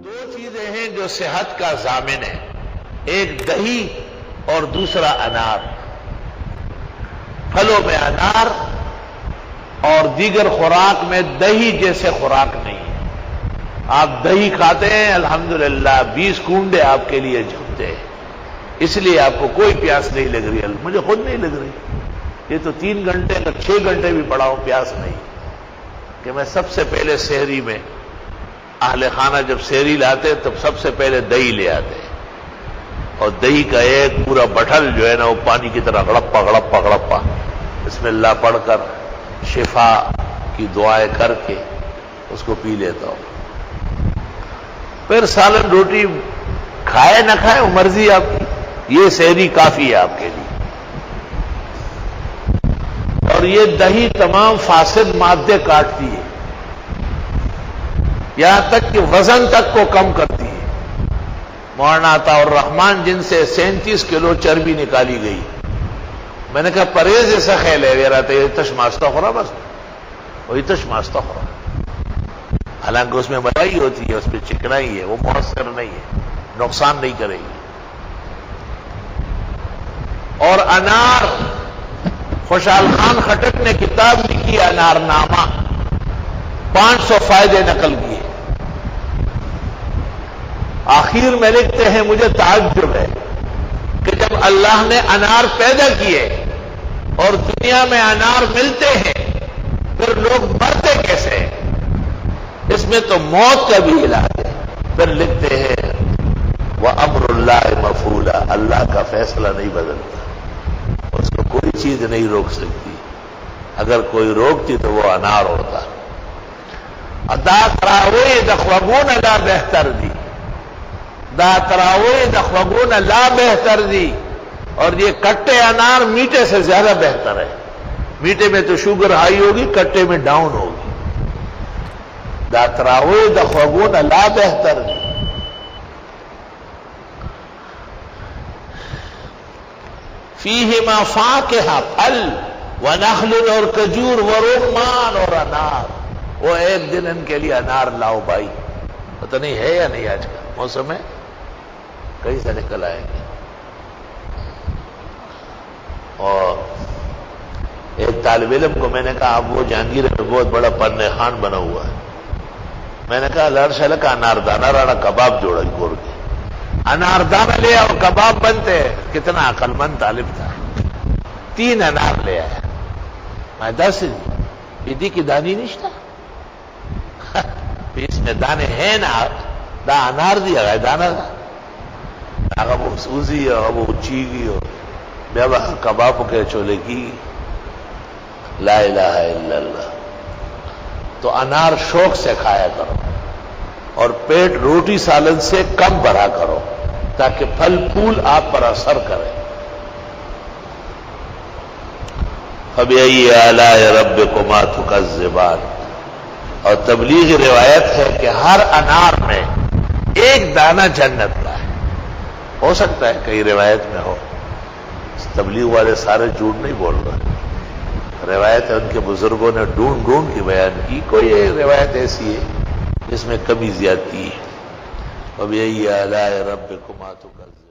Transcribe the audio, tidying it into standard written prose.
دو چیزیں ہیں جو صحت کا ضامن ہے، ایک دہی اور دوسرا انار۔ پھلوں میں انار اور دیگر خوراک میں دہی جیسے خوراک نہیں ہے۔ آپ دہی کھاتے ہیں الحمدللہ 20 کونڈے آپ کے لیے جمتے ہیں، اس لیے آپ کو کوئی پیاس نہیں لگ رہی۔ مجھے خود نہیں لگ رہی، یہ تو 3 گھنٹے اگر 6 گھنٹے بھی پڑا ہوں پیاس نہیں، کہ میں سب سے پہلے سحری میں اہل خانہ جب سحری لاتے تب سب سے پہلے دہی لے آتے، اور دہی کا ایک پورا بٹھل جو ہے نا وہ پانی کی طرح غڑپا غڑپا غڑپا بسم اللہ پڑھ کر شفا کی دعائیں کر کے اس کو پی لیتا ہوں۔ پھر سالن روٹی کھائے نہ کھائے وہ مرضی آپ کی، یہ سحری کافی ہے آپ کے لیے۔ اور یہ دہی تمام فاسد مادے کاٹتی ہے، یہاں تک کہ وزن تک کو کم کرتی ہے۔ مولانا عطا الرحمان جن سے 37 کلو چربی نکالی گئی، میں نے کہا پرہیز ایسا خیال ہے میرا تو یہ تش ماستا ہو رہا، بس وہی تش ماستا ہو رہا، حالانکہ اس میں ملائی ہوتی ہے، اس پہ چکنائی ہے، وہ مؤثر نہیں ہے، نقصان نہیں کرے گی۔ اور انار، خوشحال خان خٹک نے کتاب لکھی انار نامہ، 500 فائدے نقل کیے۔ آخر میں لکھتے ہیں مجھے تعجب ہے کہ جب اللہ نے انار پیدا کیے اور دنیا میں انار ملتے ہیں پھر لوگ مرتے کیسے ہیں؟ اس میں تو موت کا بھی علاج ہے۔ پھر لکھتے ہیں وَأَمْرُ اللَّهِ مَفْعُولًا، اللہ کا فیصلہ نہیں بدلتا، اس کو کوئی چیز نہیں روک سکتی، اگر کوئی روکتی تو وہ انار ہوتا۔ دا تراوی دخوگون لا بہتر دی، دا تراوی دخوگون لا بہتر دی، اور یہ کٹے انار میٹھے سے زیادہ بہتر ہے۔ میٹھے میں تو شوگر ہائی ہوگی، کٹے میں ڈاؤن ہوگی۔ دا تراوی دخوگون لا بہتر دی۔ فیہما فاکہہ، پھل، ونخل اور کھجور، ورمان اور انار۔ وہ ایک دن ان کے لیے انار لاؤ بھائی، پتہ نہیں ہے یا نہیں، آج کا موسم ہے کہیں سے نکل آئیں گے۔ اور ایک طالب علم کو میں نے کہا اب وہ جہانگیر میں بہت بڑا پرنے خان بنا ہوا ہے، میں نے کہا لڑ شل کا انار دانا راڑا کباب جوڑا گور کے، انار دانا لے اور کباب بنتے، کتنا عقل مند طالب تھا۔ 3 انار لے آیا، میں 10 بیدی کی دانی نشتا اس میں دانے ہیں نا، دا انار دیا گیا دانا دا اگر وہ سوزی ہو وہ چیگی ہو بے وہ کباب کے چولے کی، لا الہ الا اللہ۔ تو انار شوق سے کھایا کرو اور پیٹ روٹی سالن سے کم بھرا کرو تاکہ پھل پھول آپ پر اثر کرے۔ فَبِأَيِّ آلَاءِ رَبِّكُمَا تُكَذِّبَانِ۔ اور تبلیغ روایت ہے کہ ہر انار میں ایک دانہ جنت کا ہے۔ ہو سکتا ہے کئی روایت میں ہو، تبلیغ والے سارے جھوٹ نہیں بول رہے، روایت ہے ان کے بزرگوں نے ڈھونڈ ڈھونڈ کی بیان کی، کوئی ایک روایت ایسی ہے جس میں کمی زیادتی ہے۔ وَبِأَيِّ آلَاءِ رَبِّكُمَا تُكَذِّبَانِ۔